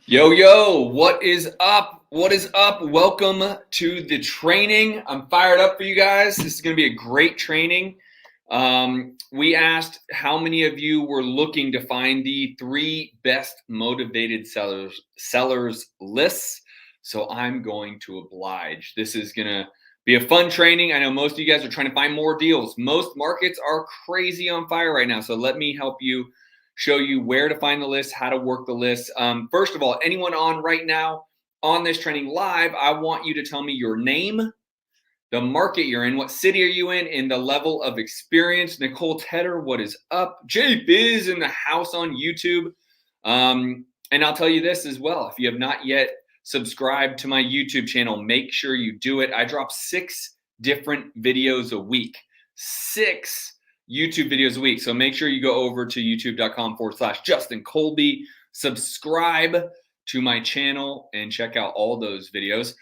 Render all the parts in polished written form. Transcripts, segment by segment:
Yo, what is up? What is up? Welcome to the training. I'm fired up for you guys. This is going to be a great training. We asked how many of you were looking to find the 3 best motivated sellers lists. So I'm going to oblige. This is going to be a fun training. I know most of you guys are trying to find more deals. Most markets are crazy on fire right now. So let me help you show you where to find the list, how to work the list. First of all, anyone on right now on this training live, I want you to tell me your name, the market you're in, what city are you in, and the level of experience. Nicole Tedder, what is up? Jay Biz in the house on YouTube. And I'll tell you this as well. If you have not yet subscribed to my YouTube channel, make sure you do it. I drop 6 different videos a week. 6 YouTube videos a week. So make sure you go over to youtube.com/Justin Colby, subscribe to my channel and check out all those videos.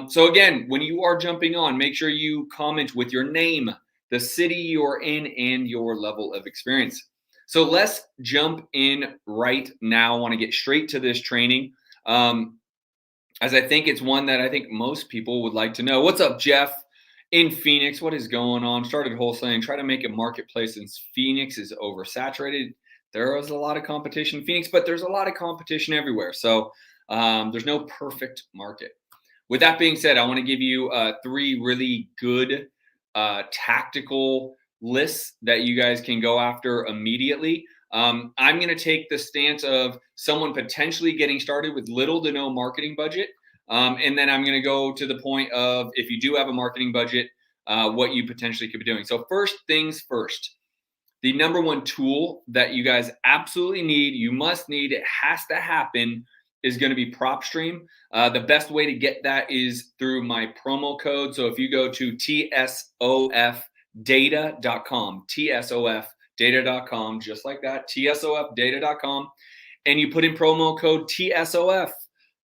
So again, when you are jumping on, make sure you comment with your name, the city you're in, and your level of experience. So let's jump in right now. I want to get straight to this training. As I think it's one that I think most people would like to know. What's up, Jeff? In Phoenix, what is going on? Started wholesaling, try to make a marketplace since Phoenix is oversaturated. There is a lot of competition in Phoenix, but there's a lot of competition everywhere. So there's no perfect market. With that being said, I want to give you 3 really good tactical lists that you guys can go after immediately. I'm going to take the stance of someone potentially getting started with little to no marketing budget. And then I'm going to go to the point of, if you do have a marketing budget, what you potentially could be doing. So first things first, the number one tool that you guys absolutely need, you must need, it has to happen, is going to be PropStream. The best way to get that is through my promo code. So if you go to tsofdata.com, tsofdata.com, just like that, tsofdata.com, and you put in promo code TSOF,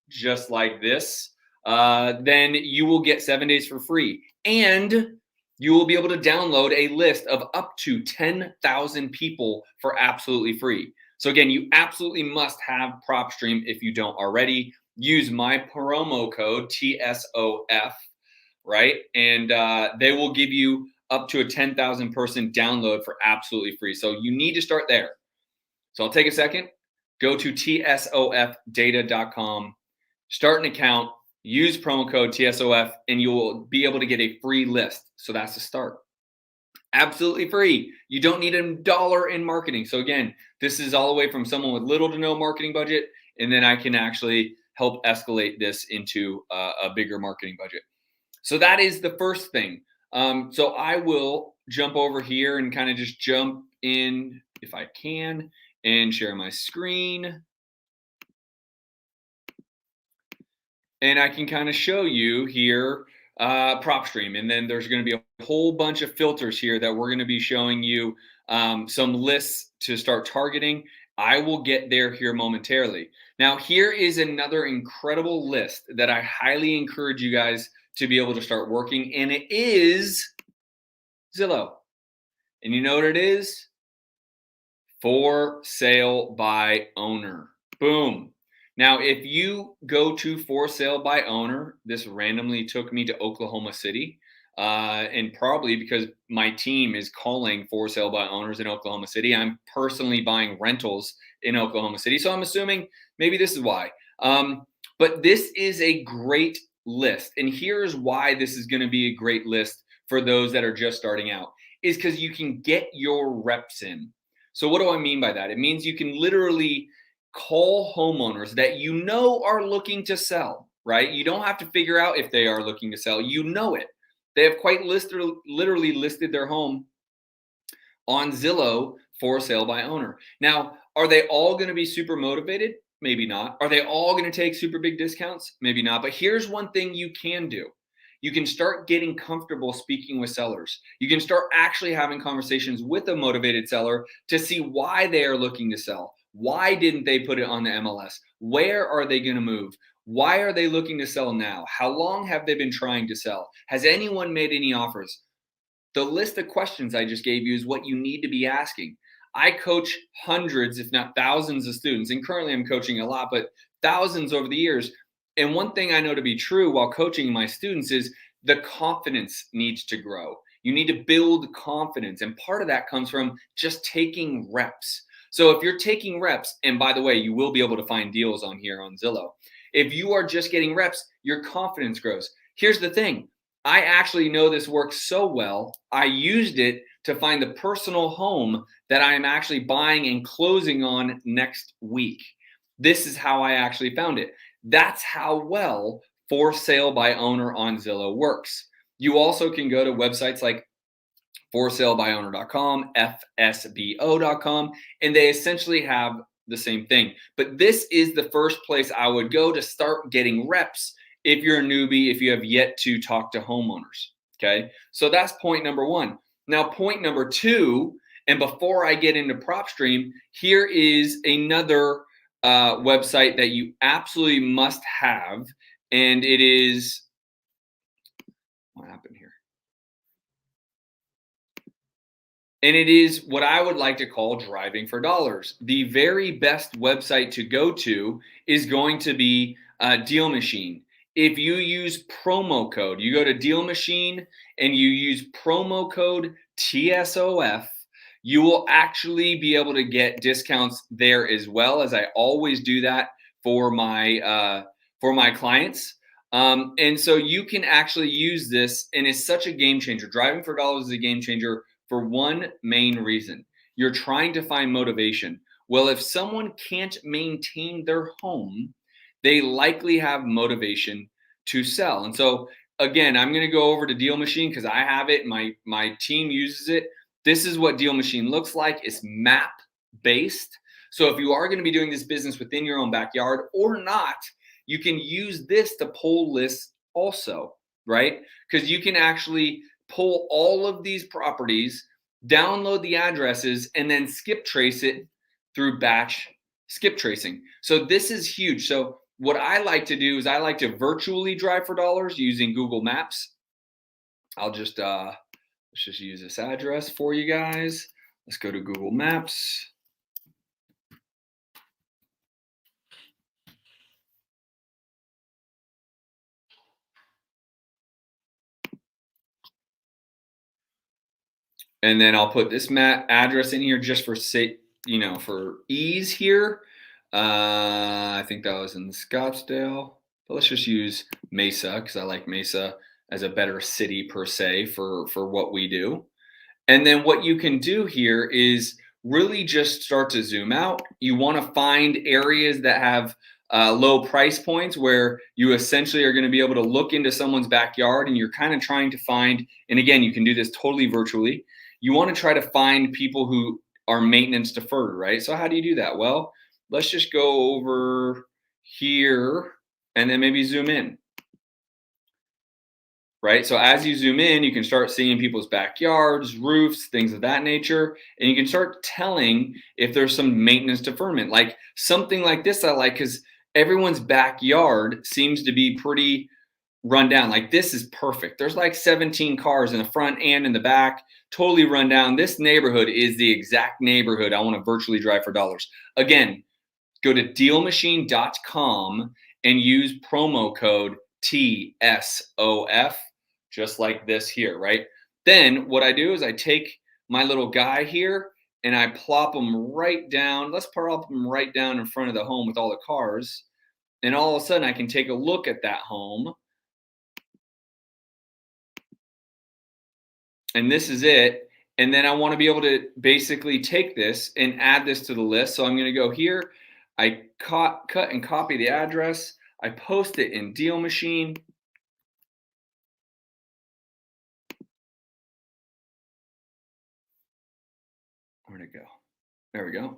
just like this, then you will get 7 days for free. And you will be able to download a list of up to 10,000 people for absolutely free. So again, you absolutely must have PropStream if you don't already. Use my promo code TSOF, right? And they will give you up to a 10,000 person download for absolutely free. So you need to start there. So I'll take a second, go to tsofdata.com, start an account, use promo code TSOF, and you will be able to get a free list. So that's the start. Absolutely free. You don't need $1 in marketing. So again, this is all the way from someone with little to no marketing budget, and then I can actually help escalate this into a bigger marketing budget. So that is the first thing. So I will jump over here and kind of just jump in, if I can, and share my screen. And I can kind of show you here PropStream. And then there's going to be a whole bunch of filters here that we're going to be showing you some lists to start targeting. I will get there here momentarily. Now, here is another incredible list that I highly encourage you guys to be able to start working. And it is Zillow. And you know what it is? For sale by owner. Boom. Now, if you go to for sale by owner, this randomly took me to Oklahoma City, and probably because my team is calling for sale by owners in Oklahoma City. I'm personally buying rentals in Oklahoma City, so I'm assuming maybe this is why. But this is a great list, and here's why this is going to be a great list for those that are just starting out, is because you can get your reps in. So what do I mean by that? It means you can literally call homeowners that you know are looking to sell, right? You don't have to figure out if they are looking to sell. You know it. They have quite literally listed their home on Zillow for sale by owner. Now, are they all going to be super motivated? Maybe not. Are they all going to take super big discounts? Maybe not. But here's one thing you can do. You can start getting comfortable speaking with sellers. You can start actually having conversations with a motivated seller to see why they are looking to sell. Why didn't they put it on the MLS? Where are they going to move? Why are they looking to sell now? How long have they been trying to sell? Has anyone made any offers? The list of questions I just gave you is what you need to be asking. I coach hundreds, if not thousands of students, and currently I'm coaching a lot, but thousands over the years. And one thing I know to be true while coaching my students is the confidence needs to grow. You need to build confidence. And part of that comes from just taking reps. So if you're taking reps, and by the way, you will be able to find deals on here on Zillow. If you are just getting reps, your confidence grows. Here's the thing. I actually know this works so well. I used it to find the personal home that I am actually buying and closing on next week. This is how I actually found it. That's how well for sale by owner on Zillow works. You also can go to websites like forsalebyowner.com, fsbo.com, and they essentially have the same thing. But this is the first place I would go to start getting reps if you're a newbie, if you have yet to talk to homeowners. Okay, so that's point number one. Now, point number two, and before I get into PropStream, here is another website that you absolutely must have, and it is, what happened here? And it is what I would like to call driving for dollars. The very best website to go to is going to be Deal Machine. If you use promo code, you go to Deal Machine and you use promo code TSOF, you will actually be able to get discounts there as well, as I always do that for my clients. And so you can actually use this, and it's such a game changer. Driving for dollars is a game changer for one main reason. You're trying to find motivation. Well, if someone can't maintain their home, they likely have motivation to sell. And so again, I'm going to go over to Deal Machine because I have it. My team uses it. This is what Deal Machine looks like. It's map based. So if you are going to be doing this business within your own backyard or not, you can use this to pull lists also, right? Because you can actually pull all of these properties, download the addresses, and then skip trace it through batch skip tracing. So this is huge. So what I like to do is I like to virtually drive for dollars using Google Maps. I'll just let's just use this address for you guys. Let's go to Google Maps. And then I'll put this address in here just for for ease here. I think that was in Scottsdale, but let's just use Mesa because I like Mesa as a better city per se for what we do. And then what you can do here is really just start to zoom out. You want to find areas that have low price points where you essentially are going to be able to look into someone's backyard and you're kind of trying to find, and again, you can do this totally virtually. You want to try to find people who are maintenance deferred, right? So how do you do that? Well, let's just go over here and then maybe zoom in. Right? So as you zoom in, you can start seeing people's backyards, roofs, things of that nature. And you can start telling if there's some maintenance deferment, like something like this I like because everyone's backyard seems to be pretty run down. Like this is perfect. There's like 17 cars in the front and in the back, totally run down. This neighborhood is the exact neighborhood I want to virtually drive for dollars. Again, go to dealmachine.com and use promo code TSOF. Just like this here, right? Then what I do is I take my little guy here and I plop him right down. Let's plop him right down in front of the home with all the cars. And all of a sudden I can take a look at that home. And this is it. And then I want to be able to basically take this and add this to the list. So I'm going to go here. I cut and copy the address. I post it in Deal Machine. Where'd it go? There we go.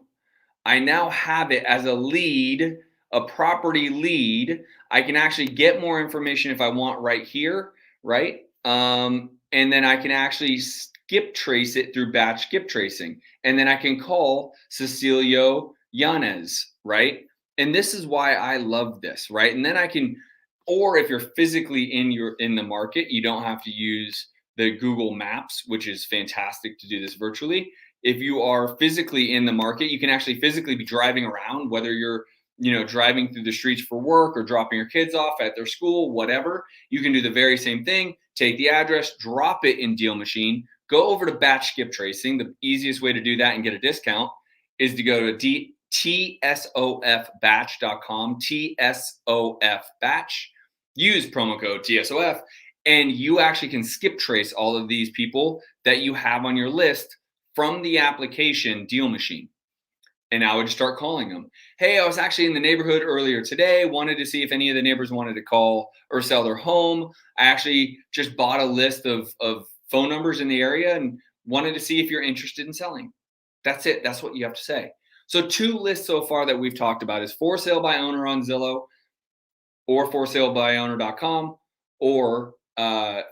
I now have it as a lead, a property lead. I can actually get more information if I want right here, right? And then I can actually skip trace it through batch skip tracing. And then I can call Cecilio Yanez, right? And this is why I love this, right? And then I can, or if you're physically in the market, you don't have to use the Google Maps, which is fantastic to do this virtually. If you are physically in the market, you can actually physically be driving around, whether you're driving through the streets for work or dropping your kids off at their school, whatever, you can do the very same thing. Take the address, drop it in Deal Machine, go over to batch skip tracing. The easiest way to do that and get a discount is to go to tsofbatch.com, TSOF batch, use promo code TSOF, and you actually can skip trace all of these people that you have on your list from the application Deal Machine. And I would start calling them. Hey, I was actually in the neighborhood earlier today, wanted to see if any of the neighbors wanted to call or sell their home. I actually just bought a list of phone numbers in the area and wanted to see if you're interested in selling. That's it. That's what you have to say. So 2 lists so far that we've talked about is for sale by owner on Zillow or for sale by owner.com or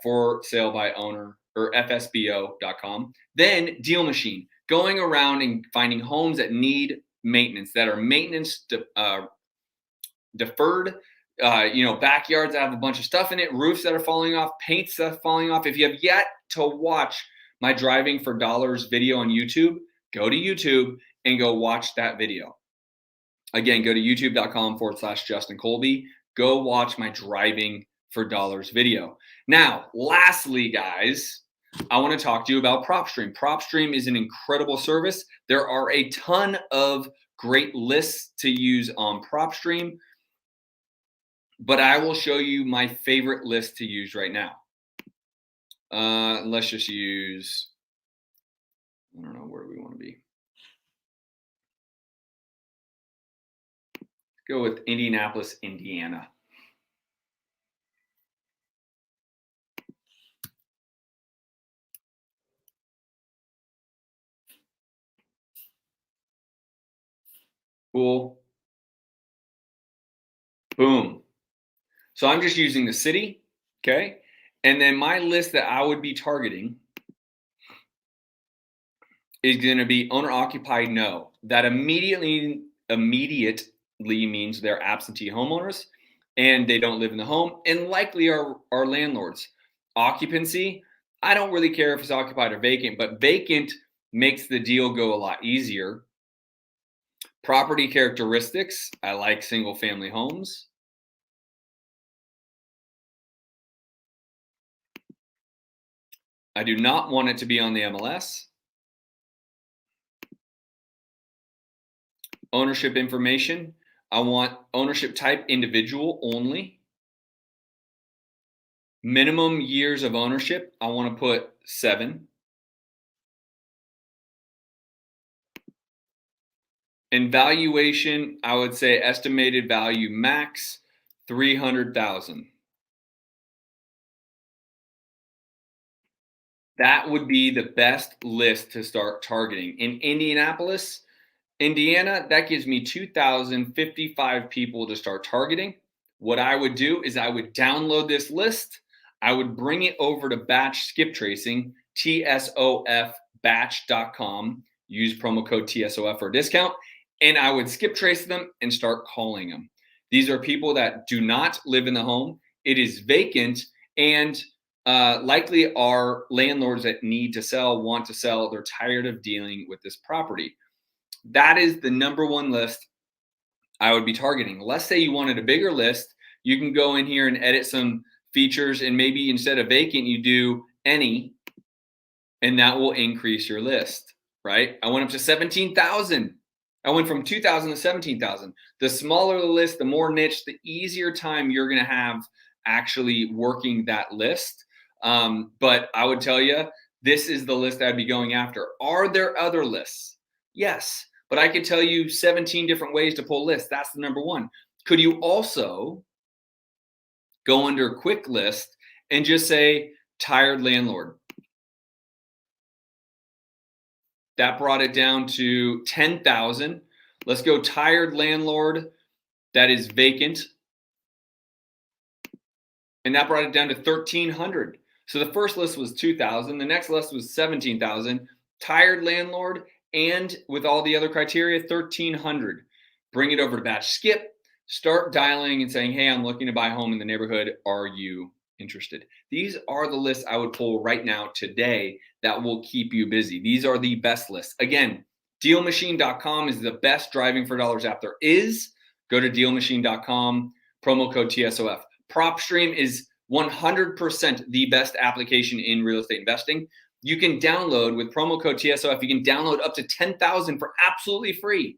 for sale by owner or FSBO.com. Then Deal Machine, going around and finding homes that need maintenance, that are maintenance deferred, backyards that have a bunch of stuff in it, roofs that are falling off, paint stuff falling off. If you have yet to watch my Driving for Dollars video on YouTube, go to YouTube and go watch that video. Again, go to youtube.com/Justin Colby. Go watch my Driving for Dollars video. Now, lastly, guys, I want to talk to you about PropStream. PropStream is an incredible service. There are a ton of great lists to use on PropStream, but I will show you my favorite list to use right now. Let's just use, I don't know, where do we want to be? Go with Indianapolis, Indiana. Cool. Boom. So I'm just using the city, okay? And then my list that I would be targeting is going to be owner occupied no. That immediately means they're absentee homeowners and they don't live in the home and likely are landlords. Occupancy, I don't really care if it's occupied or vacant, but vacant makes the deal go a lot easier. Property characteristics, I like single family homes. I do not want it to be on the MLS. Ownership information, I want ownership type individual only. Minimum years of ownership, I want to put 7. And valuation, I would say estimated value max 300,000. That would be the best list to start targeting. In Indianapolis, Indiana, that gives me 2,055 people to start targeting. What I would do is I would download this list. I would bring it over to batch skip tracing, tsofbatch.com. Use promo code TSOF for a discount. And I would skip trace them and start calling them. These are people that do not live in the home. It is vacant and likely are landlords that need to sell, want to sell. They're tired of dealing with this property. That is the number 1 list I would be targeting. Let's say you wanted a bigger list. You can go in here and edit some features and maybe instead of vacant, you do any, and that will increase your list, right? I went up to 17,000. I went from 2,000 to 17,000. The smaller the list, the more niche, the easier time you're going to have actually working that list. But I would tell you, this is the list I'd be going after. Are there other lists? Yes, but I could tell you 17 different ways to pull lists. That's the number 1. Could you also go under quick list and just say tired landlord? That brought it down to 10,000. Let's go tired landlord that is vacant. And that brought it down to 1,300. So the first list was 2,000. The next list was 17,000. Tired landlord and with all the other criteria, 1,300. Bring it over to batch skip. Start dialing and saying, hey, I'm looking to buy a home in the neighborhood. Are you interested? These are the lists I would pull right now today that will keep you busy. These are the best lists. Again, dealmachine.com is the best Driving for Dollars app there is. Go to dealmachine.com, promo code TSOF. PropStream is 100% the best application in real estate investing. You can download with promo code TSOF, you can download up to 10,000 for absolutely free,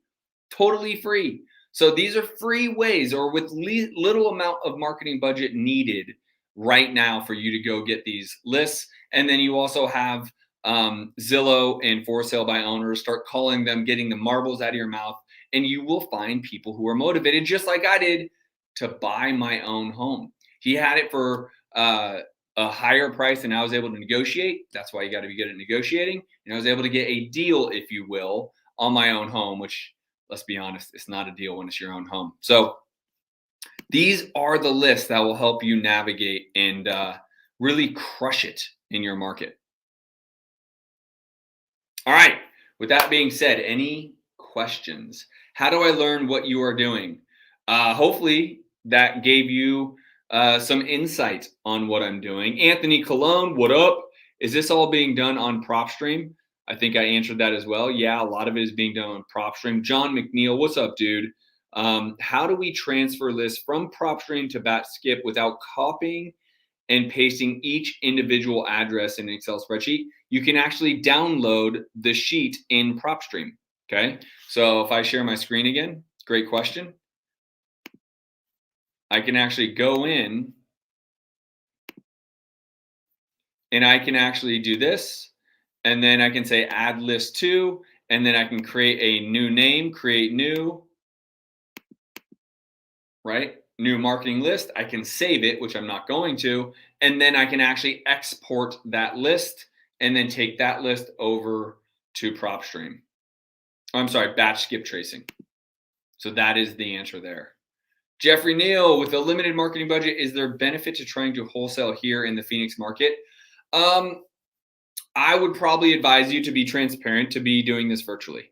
totally free. So these are free ways, or with little amount of marketing budget needed right now for you to go get these lists. And then you also have Zillow and for sale by owners. Start calling them, getting the marbles out of your mouth, and you will find people who are motivated, just like I did, to buy my own home. He had it for a higher price than I was able to negotiate. That's why you got to be good at negotiating. And I was able to get a deal, if you will, on my own home, which, let's be honest, it's not a deal when it's your own home. So these are the lists that will help you navigate and really crush it in your market. All right. With that being said, any questions? How do I learn what you are doing? Hopefully that gave you some insight on what I'm doing. Anthony Cologne, what up? Is this all being done on PropStream? I think I answered that as well. Yeah, a lot of it is being done on PropStream. John McNeil, what's up, dude? How do we transfer lists from PropStream to BatSkip without copying and pasting each individual address in an Excel spreadsheet? You can actually download the sheet in PropStream. Okay, so if I share my screen again, great question. I can actually go in and I can actually do this, and then I can say add list to, and then I can create a new name, create new, right? New marketing list. I can save it, which I'm not going to, and then I can actually export that list and then take that list over to PropStream. I'm sorry, batch skip tracing. So that is the answer there. Jeffrey Neal, with a limited marketing budget, is there benefit to trying to wholesale here in the Phoenix market? I would probably advise you to be transparent, to be doing this virtually.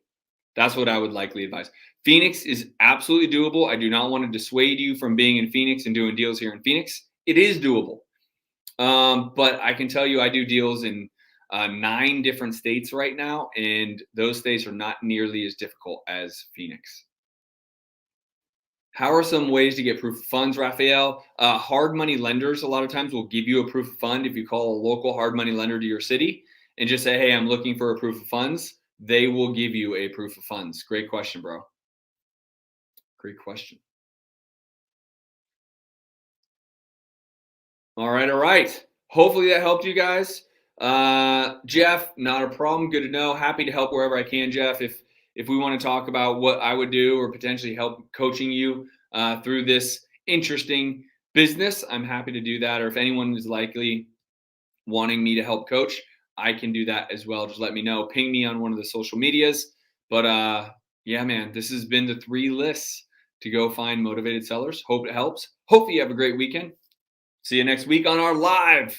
That's what I would likely advise. Phoenix is absolutely doable. I do not want to dissuade you from being in Phoenix and doing deals here in Phoenix. It is doable. But I can tell you I do deals in 9 different states right now, and those states are not nearly as difficult as Phoenix. How are some ways to get proof of funds, Raphael? Hard money lenders a lot of times will give you a proof of fund. If you call a local hard money lender to your city and just say, hey, I'm looking for a proof of funds, they will give you a proof of funds. Great question, bro. Great question. All right. Hopefully that helped you guys. Jeff, not a problem. Good to know. Happy to help wherever I can, Jeff. If we want to talk about what I would do or potentially help coaching you through this interesting business, I'm happy to do that. Or if anyone is likely wanting me to help coach, I can do that as well. Just let me know. Ping me on one of the social medias. But yeah, man, this has been the 3 lists to go find motivated sellers. Hope it helps. Hopefully you have a great weekend. See you next week on our live